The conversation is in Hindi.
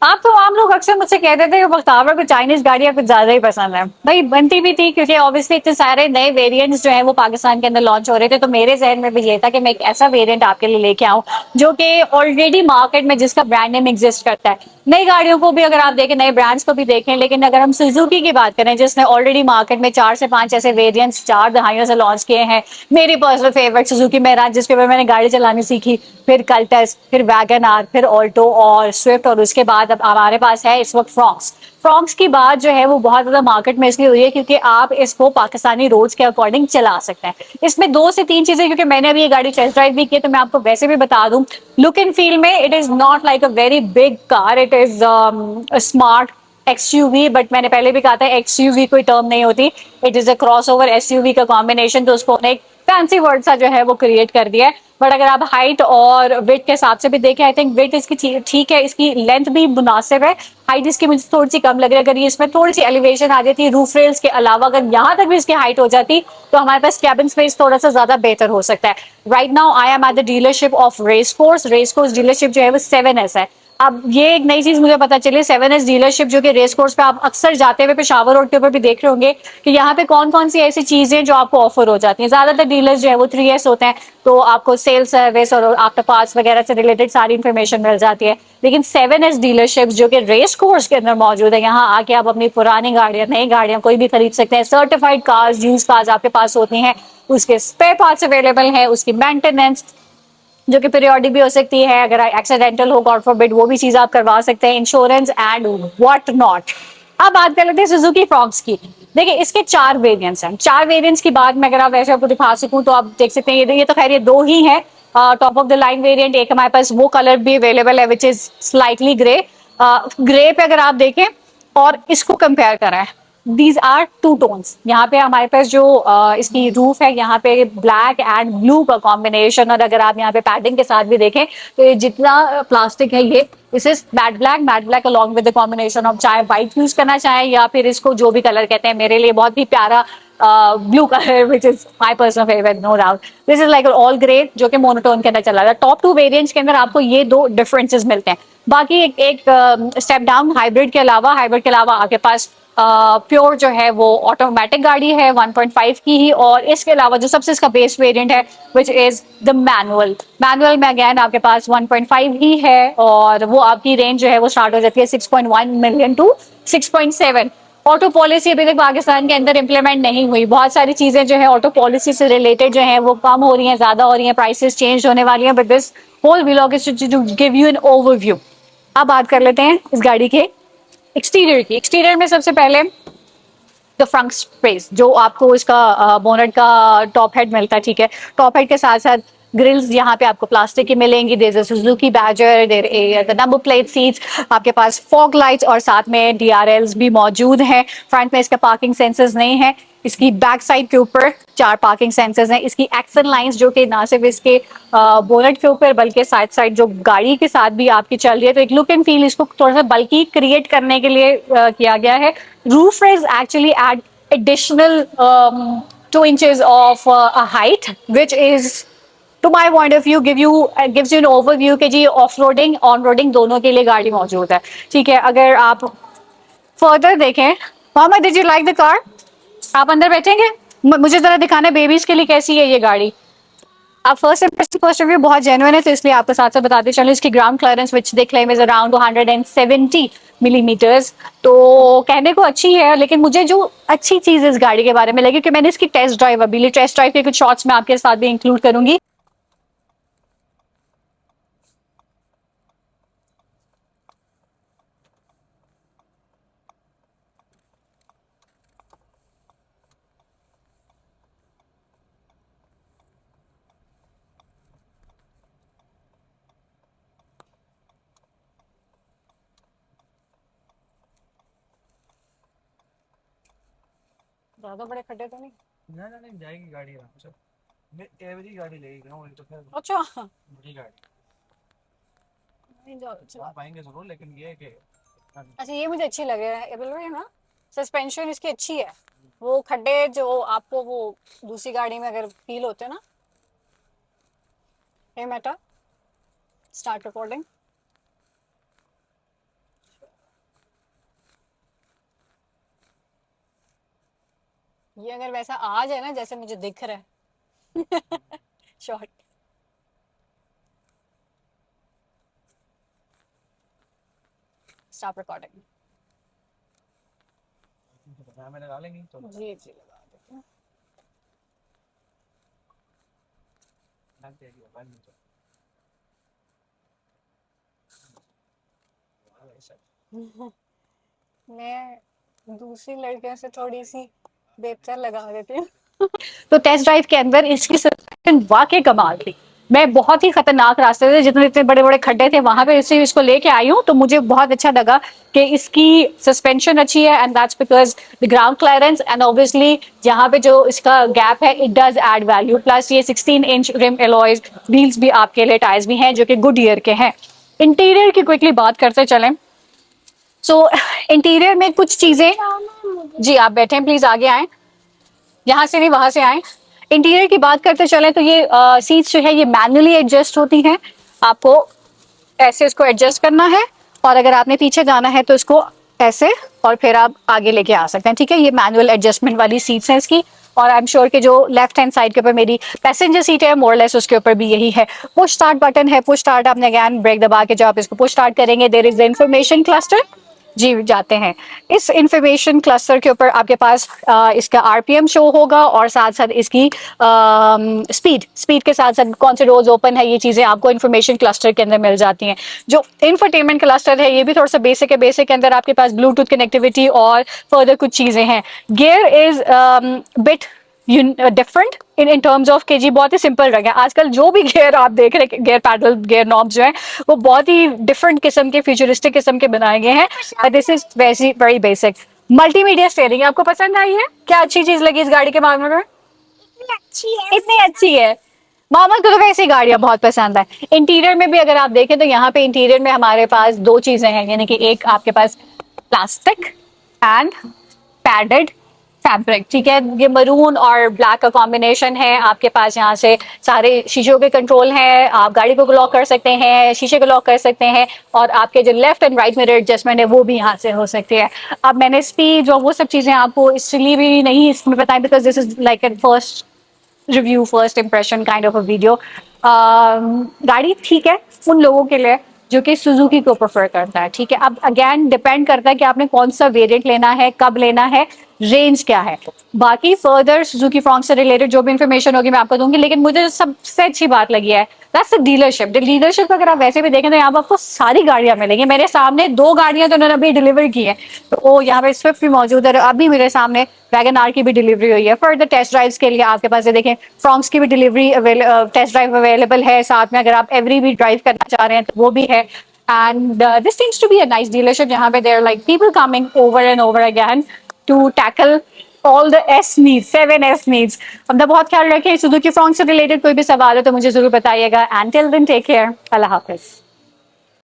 आप तो आम लोग अक्सर मुझसे कहते थे कि बख्तावर को चाइनीज गाड़ियां कुछ ज्यादा ही पसंद है। भाई बनती भी थी क्योंकि ऑब्वियसली इतने सारे नए वेरिएंट्स जो है वो पाकिस्तान के अंदर लॉन्च हो रहे थे, तो मेरे जहन में भी ये था कि मैं एक ऐसा वेरिएंट आपके लिए लेके आऊं जो कि ऑलरेडी मार्केट में जिसका ब्रांड नेम एग्जिस्ट करता है। नई गाड़ियों को भी अगर आप देखें, नए ब्रांड्स को भी देखें, लेकिन अगर हम सुजुकी की बात करें जिसने ऑलरेडी मार्केट में 4 से 5 ऐसे वेरिएंट्स 4 दहाइयों से लॉन्च किए हैं। मेरी पर्सनल फेवरेट सुजुकी मेराज, जिसके ऊपर मैंने गाड़ी चलानी सीखी, फिर कल्टस, फिर वैगन आर, फिर ऑल्टो और स्विफ्ट, और उसके बाद अब हमारे पास है इस वक्त फ्रॉक्स। फ्रॉक्स की बात जो है वो बहुत ज्यादा मार्केट में इसलिए हुई है क्योंकि आप इसको पाकिस्तानी रोड्स के अकॉर्डिंग चला सकते हैं। इसमें 2 से 3 चीजें, क्योंकि मैंने अभी ये गाड़ी टेस्ट ड्राइव भी की है तो मैं आपको वैसे भी बता दूं, लुक एंड फील में it is not like a very big car, it is smart XUV. But मैंने पहले भी कहा था एक्सयूवी कोई टर्म नहीं होती, it is a crossover SUV का कॉम्बिनेशन, तो उसको एक फैंसी वर्ड सा जो है वो क्रिएट कर दिया है। बट अगर आप हाइट और वेट के हिसाब से भी देखें, आई थिंक वेट इसकी ठीक है, इसकी लेंथ भी मुनासिब है। हाइट इसकी मुझे थोड़ी सी कम लग रही है। अगर ये इसमें थोड़ी सी एलिवेशन आ जाती रूफ रेल्स के अलावा, अगर यहाँ तक भी इसकी हाइट हो जाती तो हमारे पास कैबिन स्पेस थोड़ा सा ज्यादा बेहतर हो सकता है। Right now I am at the dealership of race course. Race course dealership जो है वो 7S है। अब ये एक नई चीज मुझे पता चली, 7S डीलरशिप जो कि रेस कोर्स पे आप अक्सर जाते हुए पेशावर रोड के ऊपर भी देख रहे होंगे कि यहाँ पे कौन कौन सी ऐसी चीजें जो आपको ऑफर हो जाती हैं। ज्यादातर डीलर्स जो है वो 3S होते हैं, तो आपको सेल सर्विस और आफ्टर पार्ट्स वगैरह से रिलेटेड सारी इन्फॉर्मेशन मिल जाती है। लेकिन 7S डीलरशिप जो कि रेस कोर्स के अंदर मौजूद है, यहाँ आके आप अपनी पुरानी गाड़ियां, नई गाड़ियां कोई भी खरीद सकते हैं। सर्टिफाइड कार्स, यूज कार्स आपके पास होती हैं, उसके स्पेयर पार्ट्स अवेलेबल है, उसकी मेंटेनेंस जो कि पीरियोडिक भी हो सकती है, अगर एक्सीडेंटल हो गॉड फॉरबिड वो भी चीज आप करवा सकते हैं, इंश्योरेंस एंड व्हाट नॉट। अब बात कर लेते हैं सुजुकी फ्रॉक्स की। देखिए इसके 4 वेरिएंट्स हैं। 4 वेरिएंट्स की बात में अगर आप वैसे आपको दिखा सकूं तो आप देख सकते हैं, ये तो खैर ये 2 ही है top of the line variant. एक हमारे पास वो कलर भी अवेलेबल है which is slightly grey. Grey पे अगर आप देखें और इसको कंपेयर करें, दीज आर टू टोन्स। यहाँ पे हमारे पास जो इसकी रूफ है, यहाँ पे ब्लैक एंड ब्लू का कॉम्बिनेशन, और अगर आप यहाँ पे पैडिंग के साथ भी देखें तो ये जितना प्लास्टिक है ये this is matte black along with the combination of, चाहे व्हाइट यूज करना चाहे या फिर इसको जो भी कलर कहते हैं, मेरे लिए बहुत ही प्यारा blue colour which is my personal favourite no doubt. This is like all grey जो कि मोनोटोन के अंदर चला रहा है। टॉप 2 वेरिएंट्स के अंदर आपको ये 2 डिफरेंसेस मिलते हैं। बाकी एक स्टेप डाउन हाइब्रिड के अलावा आपके पास प्योर जो है वो ऑटोमेटिक गाड़ी है 1.5 की ही, और इसके अलावा जो सबसे इसका बेस वेरिएंट है विच इज द मैनुअल में अगेन आपके पास 1.5 ही है, और वो आपकी रेंज जो है वो स्टार्ट हो जाती है 6.1 मिलियन टू 6.7। ऑटो पॉलिसी अभी तक पाकिस्तान के अंदर इंप्लीमेंट नहीं हुई। बहुत सारी चीजें जो है ऑटो पॉलिसी से रिलेटेड जो है वो कम हो रही हैं, ज्यादा हो रही हैं, प्राइसेस चेंज होने वाली हैं, but this whole vlog is to give you an overview. अब बात कर लेते हैं इस गाड़ी के एक्सटीरियर की। एक्सटीरियर में सबसे पहले द फ्रंट स्पेस, जो आपको इसका बोनट का टॉप हेड मिलता है, ठीक है। टॉप हेड के साथ साथ ग्रिल्स यहाँ पे आपको प्लास्टिक की मिलेंगी। There is Suzuki badger, there is the number plate seats, आपके पास फॉग लाइट्स और साथ में डीआरएल्स भी मौजूद हैं। फ्रंट में इसका पार्किंग सेंसर्स नहीं है। इसकी बैक साइड के ऊपर 4 पार्किंग सेंसर्स हैं। इसकी एक्शन लाइंस जो कि ना सिर्फ इसके बोनट के ऊपर बल्कि साइड साइड जो गाड़ी के साथ भी आपकी चल रही है, तो एक लुक एंड फील इसको थोड़ा सा बल्कि क्रिएट करने के लिए किया गया है। Roof rails actually add additional 2 inches of a height, which is, to my point of view, gives you an overview कि जी ऑफ रोडिंग ऑन रोडिंग दोनों के लिए गाड़ी मौजूद है, ठीक है। अगर आप फर्दर देखें, Mohammed did you like the car? आप अंदर बैठेंगे? मुझे जरा दिखाना बेबीज के लिए कैसी है ये गाड़ी। अब फर्स्ट इंप्रेशन फर्स्ट रिव्यू बहुत जेन्युइन है, तो इसलिए आपके साथ साथ बताते चलो इसकी ground clearance which they claim is around 170 millimetres. तो कहने को अच्छी है, लेकिन मुझे जो अच्छी चीज इस गाड़ी के बारे में लगी कि मैंने इसकी टेस्ट ड्राइव अभी टेस्ट ड्राइव के कुछ शॉट्स मैं आपके साथ भी इंक्लूड करूंगी। ज्यादा बड़े खड्डे तो नहीं? ना ना नहीं जाएगी गाड़ी आराम से। मैं एवरी गाड़ी लेगी ना, वही तो फिर अच्छा, बड़ी गाड़ी नहीं जाओ, अच्छा। आप पाएंगे जरूर, लेकिन ये है कि अच्छा, ये मुझे अच्छी लगे है, बोल रही है ना, सस्पेंशन इसकी अच्छी है। वो खड्डे जो आपको वो दूसरी गाड़ी में अगर फील होते हैं ना। हे मेटा, स्टार्ट रिकॉर्डिंग। ये अगर वैसा आ जाए ना जैसे मुझे दिख रहा है शॉर्ट। Stop recording. मैंने डालेंगे तो जी जी लगा देते हैं। डाल दिया बंद तो मैं दूसरी लड़कियों से थोड़ी सी बेहतर लगा देती हूँ। तो टेस्ट ड्राइव के अंदर इसकी सस्पेंशन वाकई कमाल थी। मैं बहुत ही खतरनाक रास्ते थे, जितने इतने बड़े बड़े खड्डे थे वहां पे इसे इसको लेके आई हूँ, तो मुझे बहुत अच्छा लगा कि इसकी सस्पेंशन अच्छी है, and that's because the ground clearance and obviously यहाँ पे जो इसका गैप है it does add value. Plus ये 16 इंच रिम एलॉयज व्हील्स भी आपके लिए टायर्स भी हैं जो कि गुड ईयर के हैं। इंटीरियर की क्विकली बात करते चलें। सो इंटीरियर में कुछ चीजें, जी आप बैठे प्लीज आगे आए, यहाँ से नहीं वहां से आए। इंटीरियर की बात करते चलें तो ये सीट्स जो है ये मैनुअली एडजस्ट होती हैं। आपको ऐसे इसको एडजस्ट करना है, और अगर आपने पीछे जाना है तो इसको ऐसे, और फिर आप आगे लेके आ सकते हैं। ठीक है, ये मैनुअल एडजस्टमेंट वाली सीट्स हैं इसकी। और आई एम श्योर कि जो लेफ्ट हैंड साइड के ऊपर मेरी पैसेंजर सीट है मोरलेस उसके ऊपर भी यही है। पुश स्टार्ट बटन है, पुश स्टार्ट आपने अगैन ब्रेक दबा के जो आप इसको पुश स्टार्ट करेंगे there is the information cluster. जी जाते हैं इस इंफॉर्मेशन क्लस्टर के ऊपर, आपके पास इसका आरपीएम शो होगा और साथ साथ इसकी स्पीड स्पीड के साथ साथ कौन से रोज ओपन है, ये चीजें आपको इंफॉर्मेशन क्लस्टर के अंदर मिल जाती हैं। जो इंफोटेनमेंट क्लस्टर है ये भी थोड़ा सा बेसिक है, बेसिक के अंदर आपके पास ब्लूटूथ कनेक्टिविटी और फर्दर कुछ चीजें हैं। Gear is bit different in terms of के जी, बहुत ही सिंपल रह गया। आजकल जो भी गियर आप देख रहे हैं, गियर पैडल गियर नॉब्स जो है वो बहुत ही डिफरेंट किस्म के फ्यूचरिस्टिक किस्म के बनाए गए हैं। This is very very basic. Multimedia steering आपको पसंद आई है? क्या अच्छी चीज लगी इस गाड़ी के मामले में? इतनी अच्छी है। मोहम्मद को तो वैसी गाड़ियां बहुत पसंद है। इंटीरियर में भी अगर आप देखें तो यहाँ पे इंटीरियर में हमारे पास दो चीजें हैं, यानी कि एक आपके पास प्लास्टिक एंड पैडेड फैब्रिक। ठीक है, ये मरून और ब्लैक का कॉम्बिनेशन है। आपके पास यहाँ से सारे शीशों के कंट्रोल हैं, आप गाड़ी को लॉक कर सकते हैं, शीशे को लॉक कर सकते हैं, और आपके जो left and right mirror adjustment है वो भी यहाँ से हो सकती है। अब मैंने स्पीड जो वो सब चीजें आपको इसलिए भी नहीं इसमें बताएं because this is like an first review, first impression kind of a video. गाड़ी ठीक है उन लोगों के लिए जो कि सुजुकी को प्रेफर करता है। ठीक है, अब अगेन डिपेंड करता है कि आपने कौन सा वेरिएंट लेना है, कब लेना है, रेंज क्या है। बाकी फर्दर सुजुकी फ्रॉन्क से रिलेटेड जो भी इंफॉर्मेशन होगी मैं आपको दूंगी, लेकिन मुझे सबसे अच्छी बात लगी है दैट्स द डीलरशिप। डीलरशिप अगर आप वैसे भी देखें तो यहाँ पर आपको सारी गाड़ियां मिलेंगी। मेरे सामने दो गाड़ियां तो उन्होंने अभी डिलीवर की है, तो यहाँ पे स्विफ्ट भी मौजूद है, अभी मेरे सामने वैगन आर की भी डिलीवरी हुई है। फर्दर टेस्ट ड्राइव्स के लिए आपके पास ये देखें फ्रॉन्क्स की भी डिलीवरी टेस्ट ड्राइव अवेलेबल है। साथ में अगर आप एवरी भी ड्राइव करना चाह रहे हैं तो वो भी है। And this seems to be a nice dealership जहाँ पे there are like people coming over and over again to tackle all the S needs, 7S needs. अपना बहुत ख्याल रखें। सुजुकी फ्रॉन्क से रिलेटेड कोई भी सवाल हो तो मुझे जरूर बताइएगा। And till then, take care. Allah Hafiz.